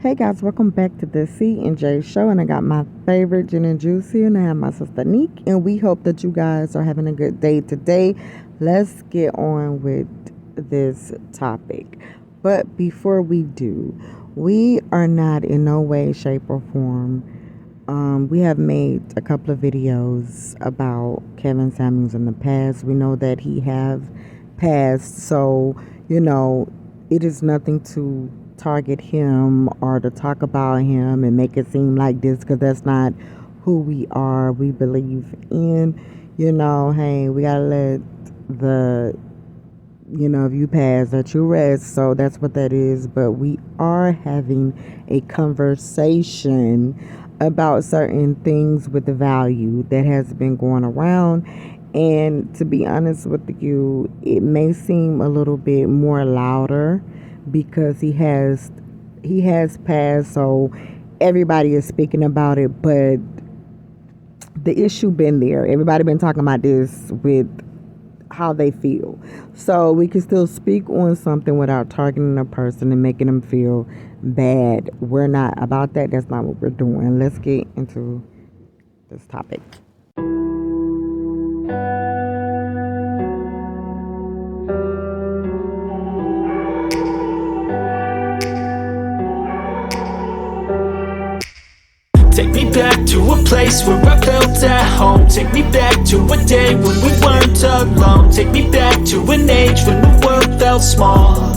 Hey guys, welcome back to the cnjshow, and I got my favorite gin and juice here, and I have my sister NEEK, and we hope that you guys are having a good day today. Let's get on with this topic. But before we do, we are not in no way, shape, or form. We have made a couple of videos about Kevin Samuels in the past. We know that he have passed, so it is nothing to target him or to talk about him and make it seem like this, because that's not who we are. We believe in, hey, we gotta let the if you pass, that you rest. So that's what that is. But we are having a conversation about certain things with the value that has been going around. And to be honest with you, it may seem a little bit more louder because he has passed, so everybody is speaking about it. But the issue been there. Everybody been talking about this with how they feel. So we can still speak on something without targeting a person and making them feel bad. We're not about that. That's not what we're doing. Let's get into this topic. Take me back to a place where I felt at home. Take me back to a day when we weren't alone. Take me back to an age when the world felt small.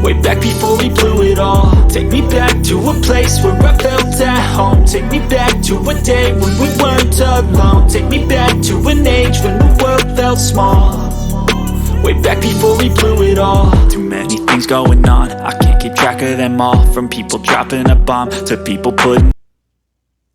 Way back before we blew it all. Take me back to a place where I felt at home. Take me back to a day when we weren't alone. Take me back to an age when the world felt small. Way back before we blew it all. Too many things going on, I can't keep track of them all. From people dropping a bomb to people putting.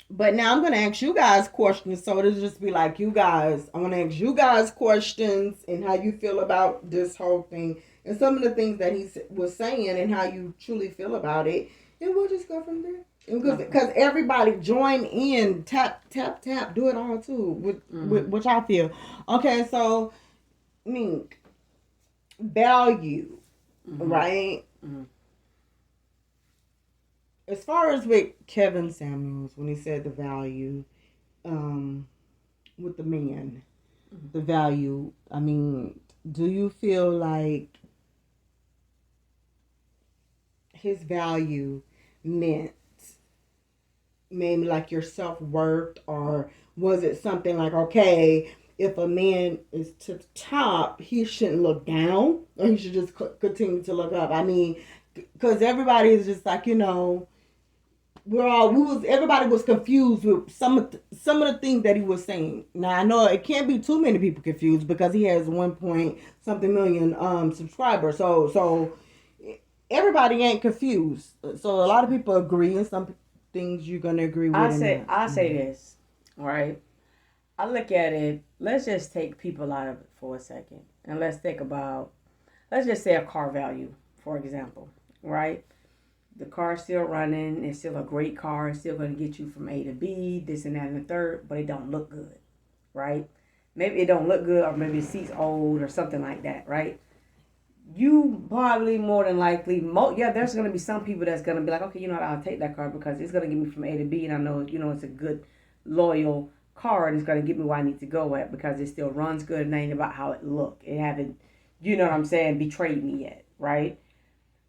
But now I'm going to ask you guys questions. So it'll just be like you guys. I want to ask you guys questions and how you feel about this whole thing. And some of the things that he was saying and how you truly feel about it. And we'll just go from there. Because everybody join in. Tap, tap, tap. Do it all too. With which I feel. Okay, so, NEEK. Value. Right? As far as with Kevin Samuels, when he said the value, with the man, the value, I mean, do you feel like his value meant maybe like your self-worth, or was it something like, okay, if a man is to the top, he shouldn't look down, or he should just continue to look up? I mean, because everybody is just like, everybody was confused with some of the things that he was saying. Now I know it can't be too many people confused because he has 1 point something million subscribers. So everybody ain't confused. So a lot of people agree, and some things you're gonna agree with. I say this, right? I look at it. Let's just take people out of it for a second, and let's think about. Let's just say a car value, for example, right? The car's still running. It's still a great car. It's still going to get you from A to B, this and that and the third, but it don't look good, right? Maybe it don't look good, or maybe the seat's old or something like that, right? You probably more than likely, there's going to be some people that's going to be like, okay, I'll take that car because it's going to get me from A to B, and I know, it's a good, loyal car, and it's going to get me where I need to go at because it still runs good, and it ain't about how it look. It haven't, betrayed me yet, right?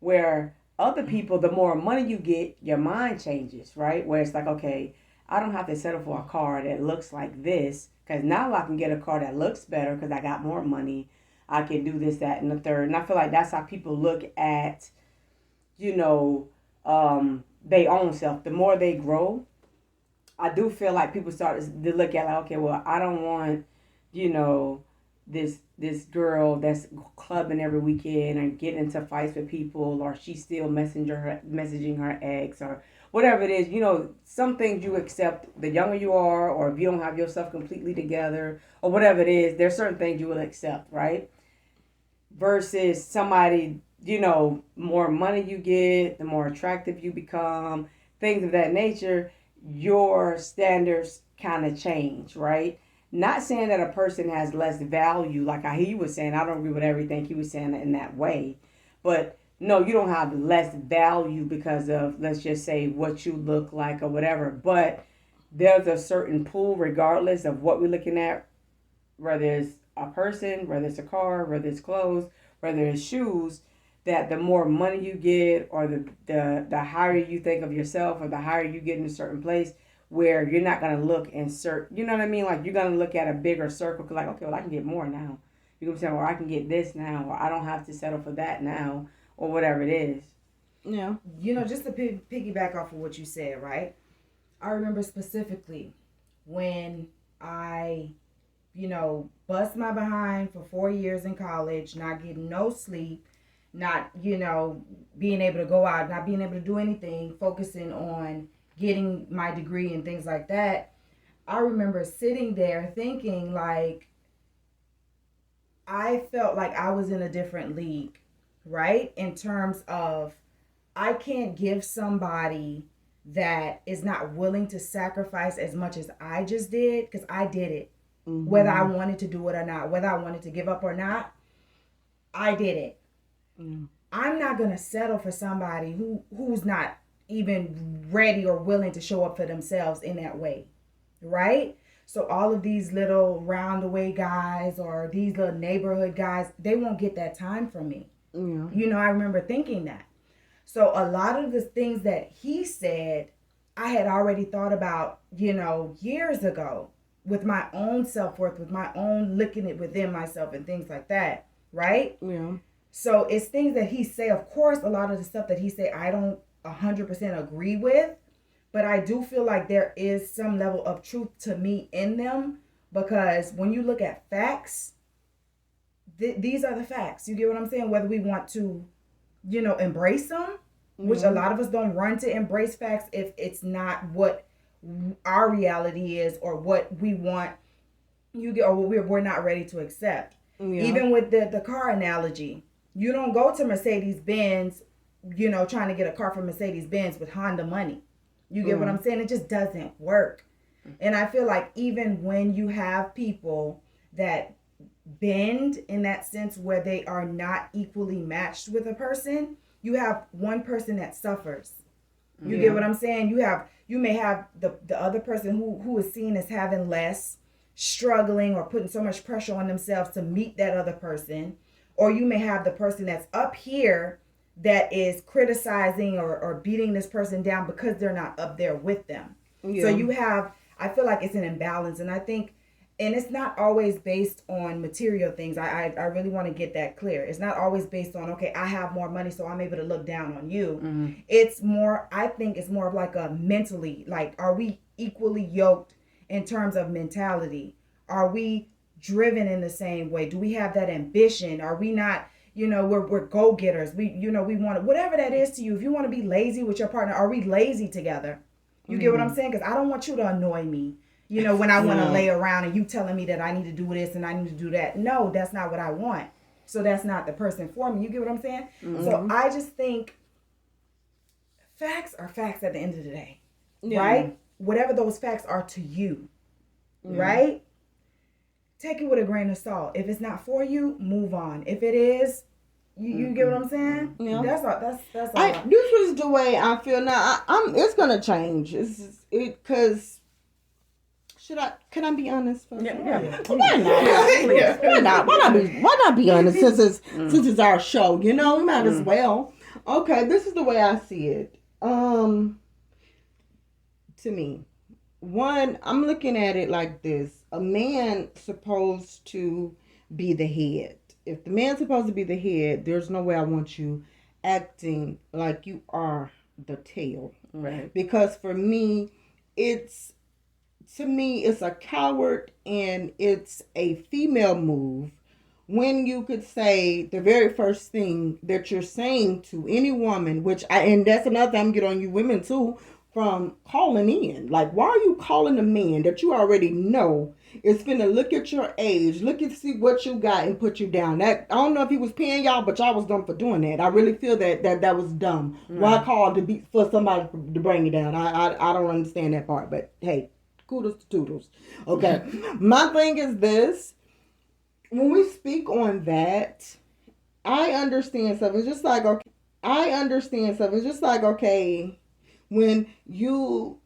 Where other people, the more money you get, your mind changes, right? Where it's like, okay, I don't have to settle for a car that looks like this, because now I can get a car that looks better because I got more money. I can do this, that, and the third. And I feel like that's how people look at, their own self. The more they grow, I do feel like people start to look at like, okay, well, I don't want, this girl that's clubbing every weekend and getting into fights with people, or she's still messaging her ex, or whatever it is. Some things you accept the younger you are, or if you don't have yourself completely together, or whatever it is, there's certain things you will accept, right? Versus somebody, more money you get, the more attractive you become, things of that nature, your standards kind of change, right? Not saying that a person has less value, like he was saying. I don't agree with everything he was saying in that way. But no, you don't have less value because of, let's just say, what you look like or whatever. But there's a certain pool, regardless of what we're looking at, whether it's a person, whether it's a car, whether it's clothes, whether it's shoes, that the more money you get, or the higher you think of yourself, or the higher you get in a certain place, where you're not going to look and search, you know what I mean? Like, you're going to look at a bigger circle, cause like, okay, well, I can get more now. You know what I'm saying? Or I can get this now, or I don't have to settle for that now, or whatever it is. Yeah. You know, just to piggyback off of what you said, right? I remember specifically when I, bust my behind for 4 years in college, not getting no sleep, not, being able to go out, not being able to do anything, focusing on getting my degree and things like that. I remember sitting there thinking, like, I felt like I was in a different league, right? In terms of, I can't give somebody that is not willing to sacrifice as much as I just did, because I did it. Mm-hmm. Whether I wanted to do it or not, whether I wanted to give up or not, I did it. Mm-hmm. I'm not going to settle for somebody who's not even ready or willing to show up for themselves in that way, right? So all of these little roundaway guys or these little neighborhood guys, they won't get that time from me. Mm-hmm. I remember thinking that. So a lot of the things that he said, I had already thought about, years ago, with my own self-worth, with my own looking at within myself and things like that, right? Yeah. So it's things that he say. Of course, a lot of the stuff that he say, I don't 100% agree with, but I do feel like there is some level of truth to me in them, because when you look at facts, these are the facts. You get what I'm saying? Whether we want to, embrace them, mm-hmm. which a lot of us don't run to embrace facts if it's not what our reality is or what we want, or what we're not ready to accept. Yeah. Even with the car analogy, you don't go to Mercedes-Benz, trying to get a car from Mercedes-Benz with Honda money. You get what I'm saying? It just doesn't work. And I feel like even when you have people that bend in that sense where they are not equally matched with a person, you have one person that suffers. You get what I'm saying? You may have the other person who is seen as having less, struggling or putting so much pressure on themselves to meet that other person. Or you may have the person that's up here that is criticizing or beating this person down because they're not up there with them. Yeah. So I feel like it's an imbalance. And I think, and it's not always based on material things. I really want to get that clear. It's not always based on, okay, I have more money, so I'm able to look down on you. Mm-hmm. It's more, I think it's more of like a mentally, like, are we equally yoked in terms of mentality? Are we driven in the same way? Do we have that ambition? Are we not, we're go-getters. We want, whatever that is to you. If you want to be lazy with your partner, are we lazy together? You mm-hmm. get what I'm saying? Because I don't want you to annoy me. When I want to lay around and you telling me that I need to do this and I need to do that. No, that's not what I want. So that's not the person for me. You get what I'm saying? Mm-hmm. So I just think facts are facts at the end of the day, right? Whatever those facts are to you, right? Take it with a grain of salt. If it's not for you, move on. If it is, you get what I'm saying? Yeah. That's all. That's all. This was the way I feel now. It's gonna change. Because. Can I be honest? Yeah. Why not? Why not be honest since it's our show? We might as well. Okay, this is the way I see it. To me, one, I'm looking at it like this: a man supposed to be the head. If the man's supposed to be the head, there's no way I want you acting like you are the tail. Right. Because for me, it's a coward and it's a female move when you could say the very first thing that you're saying to any woman, and that's another thing I'm getting on you women too, from calling in. Like, why are you calling a man that you already know is finna look at your age, look and see what you got and put you down? That, I don't know if he was paying y'all, but y'all was dumb for doing that. I really feel that was dumb. Why call for somebody to bring you down? I don't understand that part, but hey, kudos to toodles. Okay. My thing is this. When we speak on that, I understand stuff. It's just like, okay, I understand stuff. It's just like, okay, when you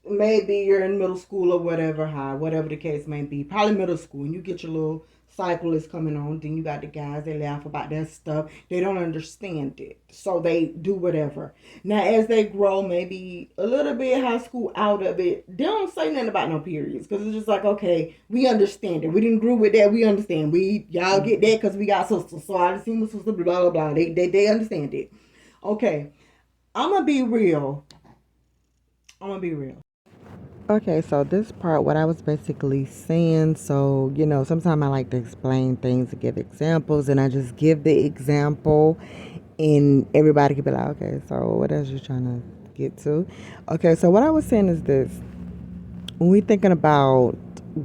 maybe you're in middle school or whatever, high, whatever the case may be, probably middle school, and you get your little cycle is coming on, then you got the guys, they laugh about that stuff. They don't understand it. So they do whatever. Now as they grow, maybe a little bit high school out of it, they don't say nothing about no periods. Cause it's just like, okay, we understand it. We didn't grow with that, we understand. Y'all get that because we got sisters. So I just seen my sister, blah blah blah. They understand it. Okay. I'ma be real. I'm gonna be real. Okay, so this part, what I was basically saying, so, sometimes I like to explain things and give examples, and I just give the example, and everybody can be like, okay, so what else you trying to get to? Okay, so what I was saying is this. When we thinking about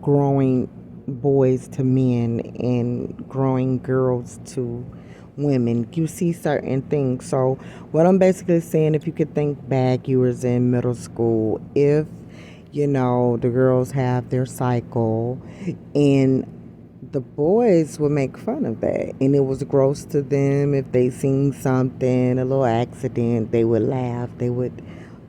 growing boys to men and growing girls to women, you see certain things. So what I'm basically saying, if you could think back, you was in middle school, if the girls have their cycle, and the boys would make fun of that, and it was gross to them. If they seen something, a little accident, they would laugh, they would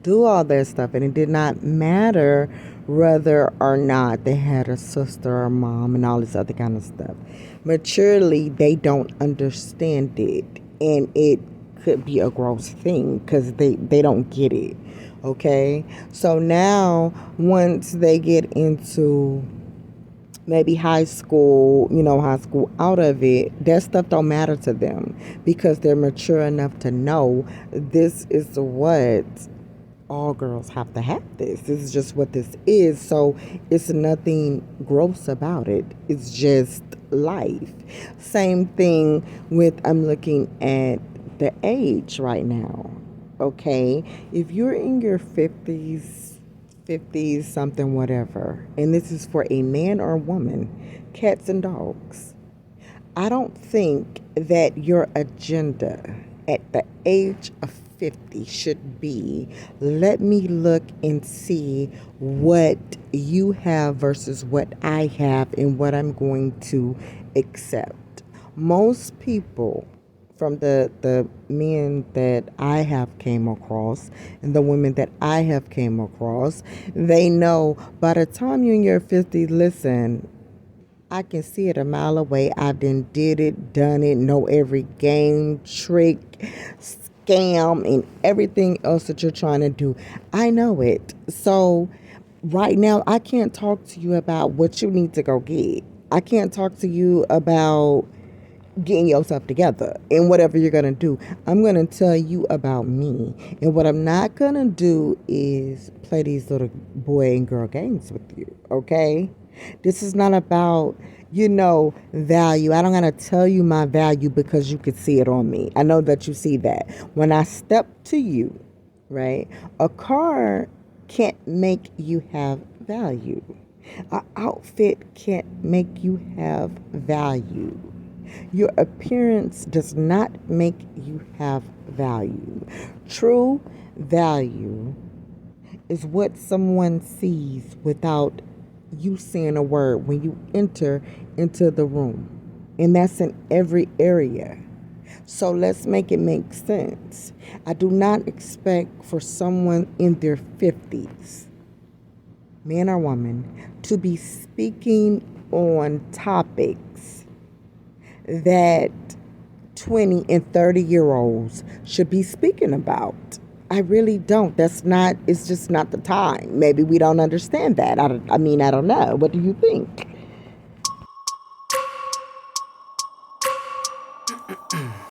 do all that stuff, and it did not matter whether or not they had a sister or mom and all this other kind of stuff. Maturely, they don't understand it, and it could be a gross thing because they don't get it. Okay, so now once they get into maybe high school out of it, that stuff don't matter to them because they're mature enough to know this is what all girls have to have. This is just what this is. So it's nothing gross about it. It's just life. Same thing with, I'm looking at the age right now. Okay, if you're in your 50s, something, whatever, and this is for a man or a woman, cats and dogs, I don't think that your agenda at the age of 50 should be, let me look and see what you have versus what I have and what I'm going to accept. Most people, from the men that I have came across and the women that I have came across, they know by the time you're in your 50s, listen, I can see it a mile away. I've done did it, done it, know every game, trick, scam, and everything else that you're trying to do. I know it. So right now, I can't talk to you about what you need to go get. I can't talk to you about getting yourself together and whatever you're going to do. I'm going to tell you about me. And what I'm not going to do is play these little boy and girl games with you, okay? This is not about, value. I don't got to tell you my value because you could see it on me. I know that you see that. When I step to you, right, a car can't make you have value. An outfit can't make you have value. Your appearance does not make you have value. True value is what someone sees without you saying a word when you enter into the room. And that's in every area. So let's make it make sense. I do not expect for someone in their 50s, man or woman, to be speaking on topics that 20 and 30-year-olds should be speaking about. I really don't. It's just not the time. Maybe we don't understand that. I don't know. What do you think?